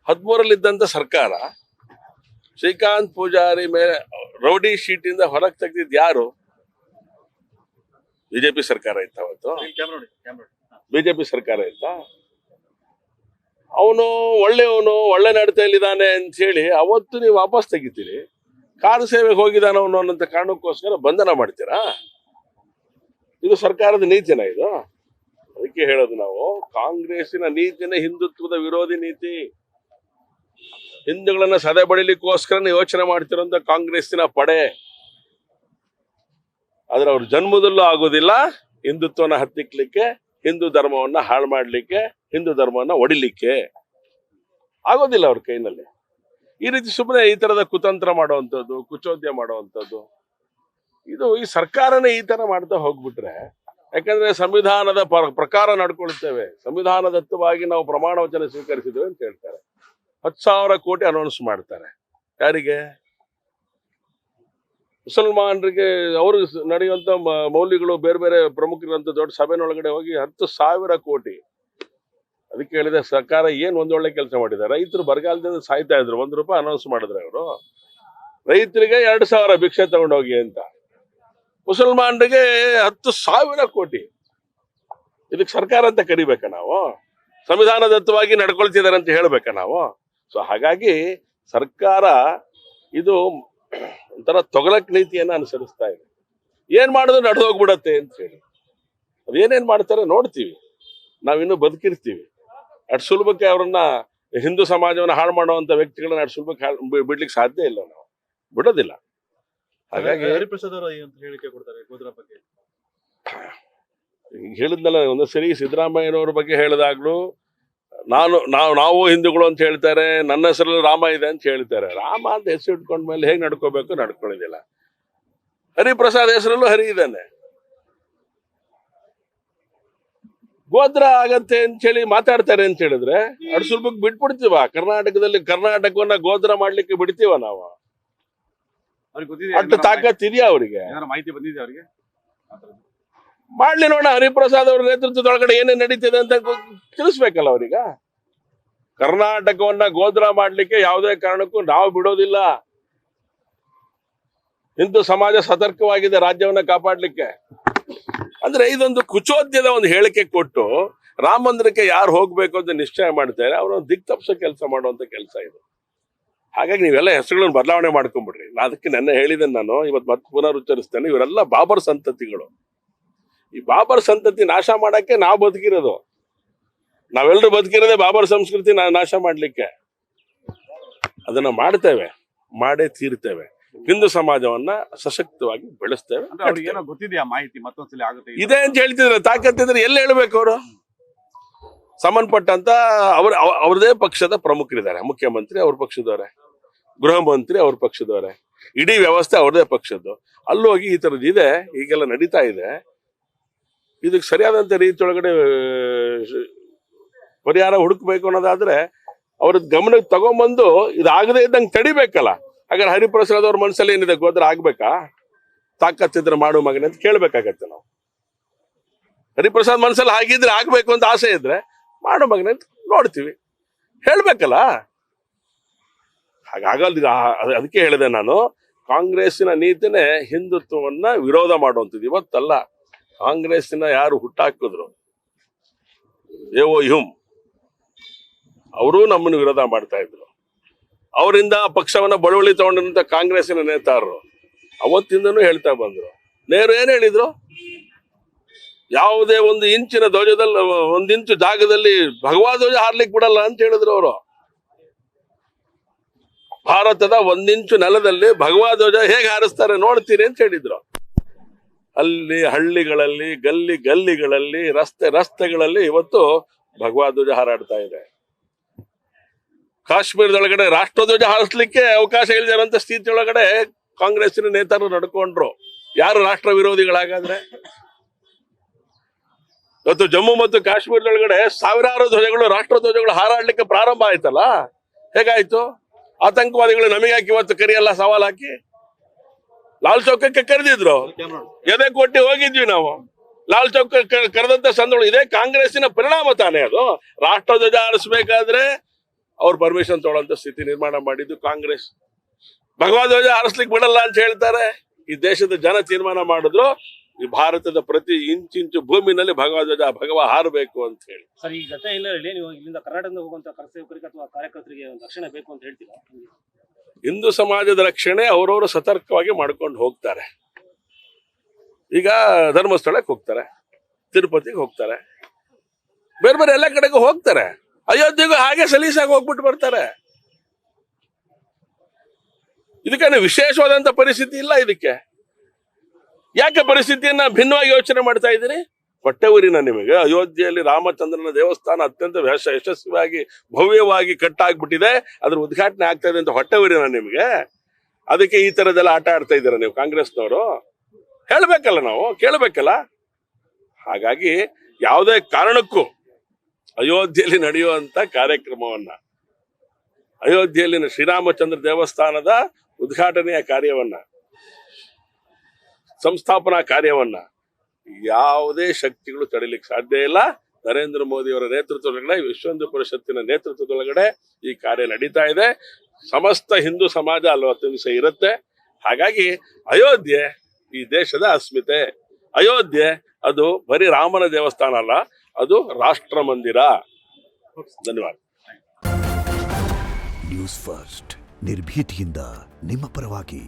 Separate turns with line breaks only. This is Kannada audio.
13ರಲ್ಲಿದ್ದಂತ ಸರ್ಕಾರ ಶ್ರೀಕಾಂತ್ ಪೂಜಾರಿ ಮೇಲೆ ರೌಡಿ ಶೀಟ್ ಇಂದ ಹೊರಗೆ ತೆಗೆದಿದ್ ಯಾರು? ಬಿಜೆಪಿ ಸರ್ಕಾರ ಇತ್ತ ಅವತ್ತು? ಬಿಜೆಪಿ ಸರ್ಕಾರ ಇತ್ತ? ಅವನು ಒಳ್ಳೆಯವನು, ಒಳ್ಳೆ ನಡತೆಯಲ್ಲಿದ್ದಾನೆ ಅಂತ ಹೇಳಿ ಅವತ್ತು ನೀವು ವಾಪಸ್ ತೆಗಿತೀರಿ. ಕಾರು ಸೇವೆಗೆ ಹೋಗಿದ್ದಾನ ಅವನು ಅನ್ನೋಂಥ ಕಾರಣಕ್ಕೋಸ್ಕರ ಬಂಧನ ಮಾಡ್ತೀರಾ? ಇದು ಸರ್ಕಾರದ ನೀತಿನ ಇದು? ಅದಕ್ಕೆ ಹೇಳೋದು ನಾವು, ಕಾಂಗ್ರೆಸ್ಸಿನ ನೀತಿನೇ ಹಿಂದುತ್ವದ ವಿರೋಧಿ ನೀತಿ. ಹಿಂದೂಗಳನ್ನ ಸದೆ ಬಡಿಲಿಕ್ಕೋಸ್ಕರ ಯೋಚನೆ ಮಾಡ್ತಿರೋಂಥ ಕಾಂಗ್ರೆಸ್ಸಿನ ಪಡೆ. ಆದ್ರೆ ಅವ್ರ ಜನ್ಮದಲ್ಲೂ ಆಗೋದಿಲ್ಲ ಹಿಂದುತ್ವನ ಹತ್ತಿಕ್ಲಿಕ್ಕೆ, ಹಿಂದೂ ಧರ್ಮವನ್ನ ಹಾಳು ಮಾಡ್ಲಿಕ್ಕೆ, ಹಿಂದೂ ಧರ್ಮವನ್ನ ಒಡಿಲಿಕ್ಕೆ ಆಗೋದಿಲ್ಲ ಅವ್ರ ಕೈನಲ್ಲಿ. ಈ ರೀತಿ ಸುಮ್ಮನೆ ಈ ತರದ ಕುತಂತ್ರ ಮಾಡುವಂಥದ್ದು, ಕುಚೋದ್ಯ ಮಾಡುವಂಥದ್ದು, ಇದು ಈ ಸರ್ಕಾರನೇ ಈ ತರ ಮಾಡ್ತಾ ಹೋಗ್ಬಿಟ್ರೆ, ಯಾಕಂದ್ರೆ ಸಂವಿಧಾನದ ಪ್ರಕಾರ ನಡ್ಕೊಳ್ತೇವೆ, ಸಂವಿಧಾನದತ್ತವಾಗಿ ನಾವು ಪ್ರಮಾಣ ವಚನ ಸ್ವೀಕರಿಸಿದ್ದೇವೆ ಅಂತ ಹೇಳ್ತಾರೆ. 10,000 ಕೋಟಿ ಅನೌನ್ಸ್ ಮಾಡ್ತಾರೆ. ಯಾರಿಗೆ? ಮುಸಲ್ಮಾನರಿಗೆ. ಅವರು ನಡೆಯುವಂತ ಮೌಲ್ಯಗಳು ಬೇರೆ ಬೇರೆ ಪ್ರಮುಖರಿರುವಂತ ದೊಡ್ಡ ಸಭೆನೊಳಗಡೆ ಹೋಗಿ 10,000 ಕೋಟಿ. ಅದಕ್ಕೆ ಹೇಳಿದೆ, ಸರ್ಕಾರ ಏನ್ ಒಂದೊಳ್ಳೆ ಕೆಲಸ ಮಾಡಿದೆ. ರೈತರು ಬರಗಾಲದಿಂದ ಸಾಯ್ತಾ ಇದ್ರು, ₹1 ಅನೌನ್ಸ್ ಮಾಡಿದ್ರೆ ಅವರು ರೈತರಿಗೆ 2,000 ಭಿಕ್ಷೆ ತಗೊಂಡೋಗಿ ಅಂತ. ಮುಸಲ್ಮಾನರಿಗೆ 10,000 ಕೋಟಿ. ಇದಕ್ಕೆ ಸರ್ಕಾರ ಅಂತ ಕರಿಬೇಕಾ ನಾವು? ಸಂವಿಧಾನದತ್ತವಾಗಿ ನಡ್ಕೊಳ್ತಿದ್ದಾರೆ ಅಂತ ಹೇಳ್ಬೇಕಾ ನಾವು? ಸೊ ಹಾಗಾಗಿ ಸರ್ಕಾರ ಇದು ಒಂಥರ ತೊಗಲಕ್ ನೀತಿಯನ್ನ ಅನುಸರಿಸ್ತಾ ಇದೆ. ಏನ್ ಮಾಡಿದ್ರು ನಡೆದೋಗ್ಬಿಡತ್ತೆ ಅಂತ ಹೇಳಿ. ಅದೇನೇನ್ ಮಾಡ್ತಾರೆ ನೋಡ್ತೀವಿ, ನಾವಿನ್ನೂ ಬದುಕಿರ್ತೀವಿ. ಅಷ್ಟು ಸುಲಭಕ್ಕೆ ಅವ್ರನ್ನ, ಹಿಂದೂ ಸಮಾಜವನ್ನ ಹಾಳು ಮಾಡುವಂತ ವ್ಯಕ್ತಿಗಳನ್ನ ಅಷ್ಟು ಸುಲಭಕ್ಕೆ ಬಿಡ್ಲಿಕ್ಕೆ ಸಾಧ್ಯ ಇಲ್ಲ, ನಾವು ಬಿಡೋದಿಲ್ಲ. ಹಾಗಾಗಿ
ಹರಿಪ್ರಸಾದ್ ಅವರು ಹೇಳಿಕೆ ಕೊಡ್ತಾರೆ ಗೋದ್ರ ಬಗ್ಗೆ.
ಹೇಳಿದ್ನಲ್ಲ, ಒಂದು ಸರಿ ಸಿದ್ದರಾಮಯ್ಯನವ್ರ ಬಗ್ಗೆ ಹೇಳಿದಾಗ್ಲೂ ನಾವು ಹಿಂದೂಗಳು ಅಂತ ಹೇಳ್ತಾರೆ, ನನ್ನ ಹೆಸರಲ್ಲಿ ರಾಮ ಇದೆ ಅಂತ ಹೇಳ್ತಾರೆ. ರಾಮ ಅಂತ ಹೆಸರು ಇಟ್ಕೊಂಡ್ಮೇಲೆ ಹೇಗೆ ನಡ್ಕೋಬೇಕು ನಡ್ಕೊಳ್ಳೋದಿಲ್ಲ. ಹರಿಪ್ರಸಾದ್ ಹೆಸರಲ್ಲೂ ಹರಿ ಇದ್ದಾನೆ. ಗೋತ್ರ ಆಗತ್ತೆ ಅಂತ ಹೇಳಿ ಮಾತಾಡ್ತಾರೆ ಅಂತ ಹೇಳಿದ್ರೆ ಅಷ್ಟು ಸುಲಭಕ್ಕೆ ಬಿಟ್ಬಿಡ್ತೀವ? ಕರ್ನಾಟಕವನ್ನ ಗೋತ್ರ ಮಾಡ್ಲಿಕ್ಕೆ ಬಿಡ್ತೀವ ನಾವು? ಅಷ್ಟು ತಾಕತ್ ಇದೆಯಾ ಅವರಿಗೆ?
ಮಾಹಿತಿ ಬಂದಿದೆ ಅವರಿಗೆ?
ಮಾಡ್ಲಿ ನೋಡ. ಹರಿಪ್ರಸಾದ್ ಅವ್ರ ನೇತೃತ್ವದೊಳಗಡೆ ಏನೇನ್ ನಡೀತಿದೆ ಅಂತ ತಿಳಿಸ್ಬೇಕಲ್ಲ ಅವ್ರೀಗ. ಕರ್ನಾಟಕವನ್ನ ಗೋದ್ರ ಮಾಡ್ಲಿಕ್ಕೆ ಯಾವುದೇ ಕಾರಣಕ್ಕೂ ನಾವು ಬಿಡೋದಿಲ್ಲ. ಹಿಂದೂ ಸಮಾಜ ಸತರ್ಕವಾಗಿದೆ ರಾಜ್ಯವನ್ನ ಕಾಪಾಡ್ಲಿಕ್ಕೆ. ಅಂದ್ರೆ ಇದೊಂದು ಕುಚೋದ್ಯದ ಒಂದು ಹೇಳಿಕೆ ಕೊಟ್ಟು ರಾಮ ಮಂದಿರಕ್ಕೆ ಯಾರು ಹೋಗ್ಬೇಕು ಅಂತ ನಿಶ್ಚಯ ಮಾಡ್ತಾರೆ, ಅವ್ರನ್ನ ದಿಕ್ ತಪ್ಪಿಸೋ ಕೆಲಸ ಮಾಡುವಂತ ಕೆಲಸ ಇದು. ಹಾಗಾಗಿ ನೀವೆಲ್ಲ ಹೆಸರುಗಳನ್ನು ಬದಲಾವಣೆ ಮಾಡ್ಕೊಂಡ್ಬಿಡ್ರಿ. ಅದಕ್ಕೆ ನೆನ್ನೆ ಹೇಳಿದ್ದೇನೆ ನಾನು, ಇವತ್ತು ಮತ್ತೆ ಪುನರುಚ್ಚರಿಸ್ತೇನೆ. ಇವರೆಲ್ಲ ಬಾಬರ್ ಸಂತತಿಗಳು. ಈ ಬಾಬರ್ ಸಂತತಿ ನಾಶ ಮಾಡಕ್ಕೆ ನಾವು ಬದುಕಿರೋದು. ನಾವೆಲ್ಲರೂ ಬದುಕಿರೋದೇ ಬಾಬರ್ ಸಂಸ್ಕೃತಿ ನಾಶ ಮಾಡ್ಲಿಕ್ಕೆ. ಅದನ್ನ ಮಾಡ್ತೇವೆ, ಮಾಡೇ ತೀರ್ತೇವೆ. ಹಿಂದೂ ಸಮಾಜವನ್ನ ಸಶಕ್ತವಾಗಿ ಬೆಳೆಸ್ತೇವೆ.
ಗೊತ್ತಿದೆಯಾ ಮಾಹಿತಿ? ಮತ್ತೊಂದ್ಸಲಿ ಆಗುತ್ತೆ
ಇದೆ ಅಂತ ಹೇಳ್ತಿದ್ರೆ, ತಾಕತ್ತಿದ್ರೆ ಎಲ್ಲಿ ಹೇಳ್ಬೇಕು ಅವರು? ಸಂಬಂಧಪಟ್ಟಂತ ಅವ್ರದೇ ಪಕ್ಷದ ಪ್ರಮುಖರಿದ್ದಾರೆ. ಮುಖ್ಯಮಂತ್ರಿ ಅವ್ರ ಪಕ್ಷದವರೇ, ಗೃಹ ಮಂತ್ರಿ ಅವ್ರ ಪಕ್ಷದವರೇ, ಇಡೀ ವ್ಯವಸ್ಥೆ ಅವ್ರದೇ ಪಕ್ಷದ್ದು. ಅಲ್ಲೋಗಿ ಈ ತರದ್ದು ಇದೆ, ಈಗೆಲ್ಲ ನಡೀತಾ ಇದೆ. ಇದಕ್ಕೆ ಸರಿಯಾದಂತ ರೀತಿಯೊಳಗಡೆ ಪರಿಹಾರ ಹುಡುಕ್ಬೇಕು ಅನ್ನೋದಾದ್ರೆ ಅವ್ರ ಗಮನಕ್ಕೆ ತಗೊಂಬಂದು ಇದಾಗದೇ ಇದ್ದಂಗೆ ತಡಿಬೇಕಲ್ಲ. ಹಾಗಾದ್ರೆ ಹರಿಪ್ರಸಾದ್ ಅವ್ರ ಮನಸ್ಸಲ್ಲಿ ಏನಿದೆ, ಗೋದ್ರ ಆಗ್ಬೇಕಾ? ತಾಕತ್ತಿದ್ರೆ ಮಾಡು ಮಗನೇ ಅಂತ ಕೇಳ್ಬೇಕಾಗತ್ತೆ ನಾವು. ಹರಿಪ್ರಸಾದ್ ಮನಸ್ಸಲ್ಲಿ ಆಗಿದ್ರೆ, ಆಗ್ಬೇಕು ಅಂತ ಆಸೆ ಇದ್ರೆ ಮಾಡು ಮಗನೇ ಅಂತ ನೋಡ್ತೀವಿ, ಹೇಳ್ಬೇಕಲ್ಲ. ಹಾಗಾಗಲ್ಲ. ಅದಕ್ಕೆ ಹೇಳಿದೆ ನಾನು, ಕಾಂಗ್ರೆಸ್ಸಿನ ನೀತಿನೇ ಹಿಂದುತ್ವವನ್ನ ವಿರೋಧ ಮಾಡುವಂಥದ್ದು. ಇವತ್ತಲ್ಲ, ಕಾಂಗ್ರೆಸ್ಸಿನ ಯಾರು ಹುಟ್ಟಾಕಿದ್ರು ಹುಂ ಅವರು ನಮ್ಮನ್ನು ವಿರೋಧ ಮಾಡ್ತಾ ಇದ್ರು. ಅವರಿಂದ ಪಕ್ಷವನ್ನ ಬಳುವಳಿ ತಗೊಂಡಿರುವಂತ ಕಾಂಗ್ರೆಸ್ಸಿನ ನೇತಾರರು ಅವತ್ತಿಂದನೂ ಹೇಳ್ತಾ ಬಂದ್ರು. ನೆಹರು ಏನ್ ಹೇಳಿದ್ರು? ಯಾವುದೇ ಒಂದು ಇಂಚಿನ ಧ್ವಜದಲ್ಲಿ, 1 ಇಂಚು ಜಾಗದಲ್ಲಿ ಭಗವಾ ಧ್ವಜ ಹಾರ್ಲಿಕ್ಕೆ ಬಿಡಲ್ಲ ಅಂತ ಹೇಳಿದ್ರು ಅವರು. ಭಾರತದ 1 ಇಂಚು ನೆಲದಲ್ಲಿ ಭಗವಾ ಧ್ವಜ ಹೇಗೆ ಹಾರಿಸ್ತಾರೆ ನೋಡ್ತೀನಿ ಅಂತ ಹೇಳಿದ್ರು. ಅಲ್ಲಿ ಹಳ್ಳಿಗಳಲ್ಲಿ, ಗಲ್ಲಿಗಳಲ್ಲಿ, ರಸ್ತೆಗಳಲ್ಲಿ ಇವತ್ತು ಭಗವಾ ಧ್ವಜ ಹಾರಾಡ್ತಾ ಇದೆ. ಕಾಶ್ಮೀರದೊಳಗಡೆ ರಾಷ್ಟ್ರಧ್ವಜ ಹಾರಿಸ್ಲಿಕ್ಕೆ ಅವಕಾಶ ಇಲ್ಲದಿರುವಂತ ಸ್ಥಿತಿ ಒಳಗಡೆ ಕಾಂಗ್ರೆಸ್ಸಿನ ನೇತಾರರು ನಡ್ಕೊಂಡ್ರು. ಯಾರು ರಾಷ್ಟ್ರ ವಿರೋಧಿಗಳಾಗಾದ್ರೆ? ಇವತ್ತು ಜಮ್ಮು ಮತ್ತು ಕಾಶ್ಮೀರದೊಳಗಡೆ ಸಾವಿರಾರು ಧ್ವಜಗಳು, ರಾಷ್ಟ್ರ ಧ್ವಜಗಳು ಹಾರಾಡ್ಲಿಕ್ಕೆ ಪ್ರಾರಂಭ ಆಯ್ತಲ್ಲ. ಹೇಗಾಯ್ತು? ಆತಂಕವಾದಿಗಳು ನಮಗೆ ಹಾಕಿ ಇವತ್ತು ಕರಿಯಲ್ಲ ಸವಾಲ್ ಹಾಕಿ ಲಾಲ್ ಚೌಕಕ್ಕೆ ಕರೆದಿದ್ರು, ಎದೆ ಕೊಟ್ಟಿ ಹೋಗಿದ್ವಿ ನಾವು. ಲಾಲ್ ಚೌಕ ಕರೆದಂತ ಸಂದರ್ಭ ಇದೇ ಕಾಂಗ್ರೆಸ್ಸಿನ ಪರಿಣಾಮ ತಾನೇ ಅದು. ರಾಷ್ಟ್ರ ಧ್ವಜ ಹಾರಿಸ್ಬೇಕಾದ್ರೆ ಅವ್ರು ಪರ್ಮಿಷನ್ ತಗೊಳ್ಳೋಂಥ ಸ್ಥಿತಿ ನಿರ್ಮಾಣ ಮಾಡಿದ್ದು ಕಾಂಗ್ರೆಸ್. ಭಗವಧ್ವಜ ಹಾರಿಸ್ಲಿಕ್ಕೆ ಬಿಡಲ್ಲ ಅಂತ ಹೇಳ್ತಾರೆ. ಈ ದೇಶದ ಜನ ತೀರ್ಮಾನ ಮಾಡಿದ್ರು ಈ ಭಾರತದ ಪ್ರತಿ ಇಂಚಿಂಚು ಭೂಮಿನಲ್ಲಿ ಭಗವ ಹಾರಬೇಕು ಅಂತ ಹೇಳಿ.
ಸರ್, ಈ ಗತ ಹಿನ್ನೆಲೆಯಲ್ಲಿ ನೀವು ಇಲ್ಲಿಂದ ಕರ್ನಾಟಕದಿಂದ ಹೋಗುವಂತ ಕರಸೇವಕರಿಗೆ ಅಥವಾ ಕಾರ್ಯಕರ್ತರಿಗೆ ಒಂದು ರಕ್ಷಣೆ ಬೇಕು ಅಂತ ಹೇಳ್ತೀರಾ?
ಹಿಂದೂ ಸಮಾಜದ ರಕ್ಷಣೆ ಅವರವರು ಸತರ್ಕವಾಗಿ ಮಾಡ್ಕೊಂಡು ಹೋಗ್ತಾರೆ. ಈಗ ಧರ್ಮಸ್ಥಳಕ್ಕೆ ಹೋಗ್ತಾರೆ, ತಿರುಪತಿಗೆ ಹೋಗ್ತಾರೆ, ಬೇರೆ ಬೇರೆ ಎಲ್ಲ ಕಡೆಗೂ ಹೋಗ್ತಾರೆ. ಅಯೋಧ್ಯೆಗೂ ಹಾಗೆ ಸಲೀಸಾಗಿ ಹೋಗ್ಬಿಟ್ಟು ಬರ್ತಾರೆ. ಇದಕ್ಕೆ ವಿಶೇಷವಾದಂತ ಪರಿಸ್ಥಿತಿ ಇಲ್ಲ. ಇದಕ್ಕೆ ಯಾಕೆ ಪರಿಸ್ಥಿತಿಯನ್ನ ಭಿನ್ನವಾಗಿ ಯೋಚನೆ ಮಾಡ್ತಾ ಇದ್ದೀರಿ? ಹೊಟ್ಟೆ ಊರಿನ ನಿಮಗೆ ಅಯೋಧ್ಯೆಯಲ್ಲಿ ರಾಮಚಂದ್ರನ ದೇವಸ್ಥಾನ ಅತ್ಯಂತ ಯಶಸ್ವಿಯಾಗಿ ಭವ್ಯವಾಗಿ ಕಟ್ಟಾಗ್ಬಿಟ್ಟಿದೆ, ಅದ್ರ ಉದ್ಘಾಟನೆ ಆಗ್ತಾ ಇದೆ ಅಂತ ಹೊಟ್ಟೆ ಊರಿನ ನಿಮಗೆ. ಅದಕ್ಕೆ ಈ ತರದೆಲ್ಲ ಆಟ ಆಡ್ತಾ ಇದ್ದೀರಾ ನೀವು ಕಾಂಗ್ರೆಸ್ನವರು? ಹೇಳ್ಬೇಕಲ್ಲ, ನಾವು ಕೇಳಬೇಕಲ್ಲ. ಹಾಗಾಗಿ ಯಾವುದೇ ಕಾರಣಕ್ಕೂ ಅಯೋಧ್ಯೆಯಲ್ಲಿ ನಡೆಯುವಂತ ಕಾರ್ಯಕ್ರಮವನ್ನ, ಅಯೋಧ್ಯೆಯಲ್ಲಿನ ಶ್ರೀರಾಮಚಂದ್ರ ದೇವಸ್ಥಾನದ ಉದ್ಘಾಟನೆಯ ಕಾರ್ಯವನ್ನ, ಸಂಸ್ಥಾಪನಾ ಕಾರ್ಯವನ್ನ ಯಾವುದೇ ಶಕ್ತಿಗಳು ತಡಿಲಿಕ್ಕೆ ಸಾಧ್ಯ ಇಲ್ಲ. ನರೇಂದ್ರ ಮೋದಿ ಅವರ ನೇತೃತ್ವದೊಳಗಡೆ, ವಿಶ್ವ ಹಿಂದೂ ಪರಿಷತ್ತಿನ ನೇತೃತ್ವದೊಳಗಡೆ ಈ ಕಾರ್ಯ ನಡೀತಾ ಇದೆ. ಸಮಸ್ತ ಹಿಂದೂ ಸಮಾಜ ಅಲ್ಲಿ 10 ದಿವಸ ಇರುತ್ತೆ. ಹಾಗಾಗಿ ಅಯೋಧ್ಯೆ ಈ ದೇಶದ ಅಸ್ಮಿತೆ. ಅಯೋಧ್ಯೆ ಅದು ಬರೀ ರಾಮನ ದೇವಸ್ಥಾನ ಅಲ್ಲ, ಅದು ರಾಷ್ಟ್ರ ಮಂದಿರ. ಧನ್ಯವಾದ.
ನ್ಯೂಸ್ ಫಸ್ಟ್ ನಿರ್ಭೀತಿಯಿಂದ ನಿಮ್ಮ ಪರವಾಗಿ.